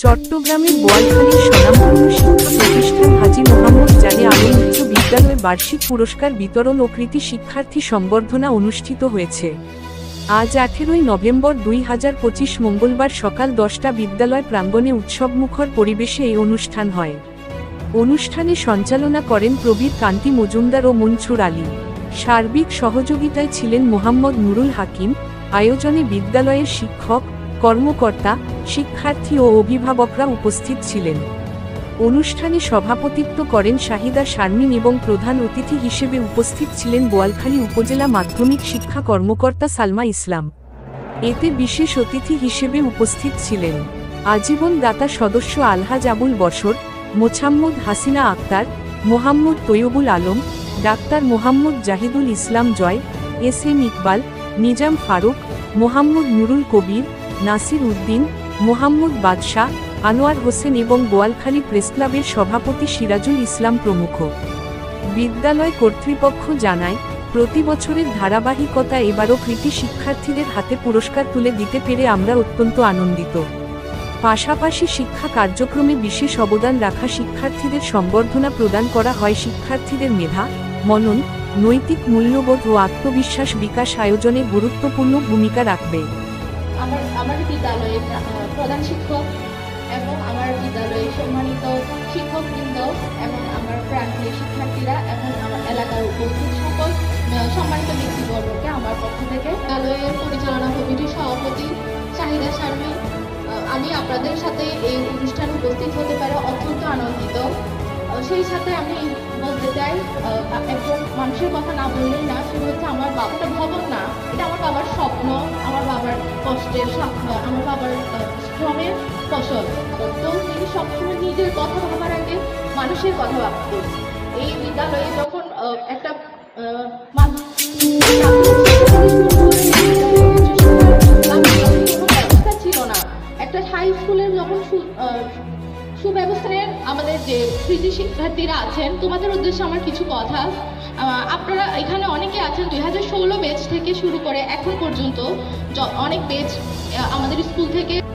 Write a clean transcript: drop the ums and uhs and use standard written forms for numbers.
চট্টগ্রামের বোয়ালখালীর স্বনামধন্য শিক্ষা প্রতিষ্ঠান হাজী মোহাম্মদ জানে আলম উচ্চ বিদ্যালয়ে বার্ষিক পুরস্কার বিতরণ ও কৃতি শিক্ষার্থী সংবর্ধনা অনুষ্ঠিত হয়েছে। আজ 18 নভেম্বর 2025 মঙ্গলবার সকাল 10টা বিদ্যালয় প্রাঙ্গণে উৎসবমুখর পরিবেশে এই অনুষ্ঠান হয়। অনুষ্ঠানে সঞ্চালনা করেন প্রবীর কান্তি মজুমদার ও মনছুর আলী। সার্বিক সহযোগিতায় ছিলেন মোহাম্মদ নুরুল হাকিম। আয়োজনে বিদ্যালয়ের শিক্ষক, কর্মকর্তা, শিক্ষার্থী ও অভিভাবকরা উপস্থিত ছিলেন। অনুষ্ঠানে সভাপতিত্ব করেন শাহিদা শারমিন এবং প্রধান অতিথি হিসেবে উপস্থিত ছিলেন বোয়ালখালী উপজেলা মাধ্যমিক শিক্ষা কর্মকর্তা সালমা ইসলাম। এতে বিশেষ অতিথি হিসেবে উপস্থিত ছিলেন আজীবন দাতা সদস্য আলহাজ আবুল বশর, মোছাম্মদ হাসিনা আক্তার, মোহাম্মদ তৈয়বুল আলম, ডাক্তার মোহাম্মদ জাহিদুল ইসলাম জয়, এস.এম. ইকবাল, নিজাম ফারুক, মোহাম্মদ নুরুল কবির, নাসির উদ্দিন, মোহাম্মদ বাদশাহ, আনোয়ার হোসেন এবং বোয়ালখালী প্রেসক্লাবের সভাপতি সিরাজুল ইসলাম প্রমুখ। বিদ্যালয় কর্তৃপক্ষ জানায়, প্রতি বছরের ধারাবাহিকতা এবারও কৃতি শিক্ষার্থীদের হাতে পুরস্কার তুলে দিতে পেরে আমরা অত্যন্ত আনন্দিত। পাশাপাশি শিক্ষা কার্যক্রমে বিশেষ অবদান রাখা শিক্ষার্থীদের সংবর্ধনা প্রদান করা হয়। শিক্ষার্থীদের মেধা, মনন, নৈতিক মূল্যবোধ ও আত্মবিশ্বাস বিকাশ আয়োজনে গুরুত্বপূর্ণ ভূমিকা রাখবে। আমার বিদ্যালয়ের প্রধান শিক্ষক এবং আমার বিদ্যালয়ের সম্মানিত শিক্ষকবৃন্দ এবং আমার প্রান্তীয় শিক্ষার্থীরা এবং আমার এলাকার উপস্থিত সকল সম্মানিত ব্যক্তিবর্গকে আমার পক্ষ থেকে বিদ্যালয়ের পরিচালনা কমিটির সভাপতি শাহিদা শারমিন, আমি আপনাদের সাথে এই অনুষ্ঠানে উপস্থিত হতে পারে অত্যন্ত আনন্দিত। সেই সাথে আমি বলতে চাই, একজন মানুষের কথা না বললেই না, সেটা হচ্ছে আমার বাবাটা ভবন না, এটা আমার বাবার স্বপ্ন, আমার বাবার কষ্টের স্বপ্ন, আমার বাবার শ্রমের ফসল। তো তিনি সবসময় নিজের কথা ভাবার আগে মানুষের কথা ভাবত। এই বিদ্যালয়ে যখন একটা ব্যবস্থা ছিল না, একটা হাই স্কুলের যখন সুব্যবস্থানের আমাদের যে কৃতি শিক্ষার্থীরা আছেন, তোমাদের উদ্দেশ্যে আমার কিছু কথা। আপনারা এখানে অনেকে আছেন 2016 ব্যাচ থেকে শুরু করে এখন পর্যন্ত অনেক ব্যাচ আমাদের স্কুল থেকে